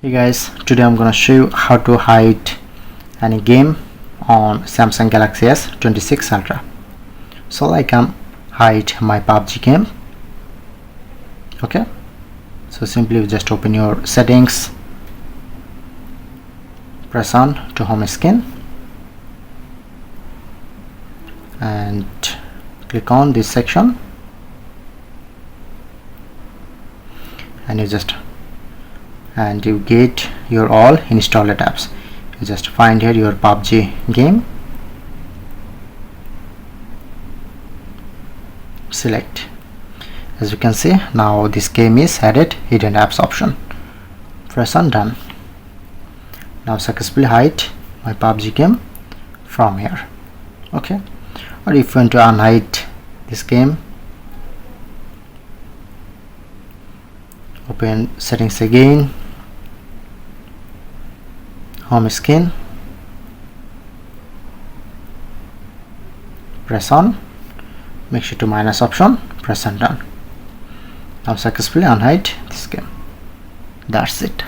Hey guys, today I'm gonna show you how to hide any game on Samsung Galaxy S26 Ultra. So I can hide my PUBG game. Okay, so simply you just open your settings, press on to home screen and click on this section, and you get your all installed apps. You just find here your PUBG game, select. As you can see, now this game is added hidden apps option. Press on done. Now successfully hide my PUBG game from here. Okay, or if you want to unhide this game, open settings again, home screen, press on, make sure to minus option, press on done. Now successfully unhide this game. That's it.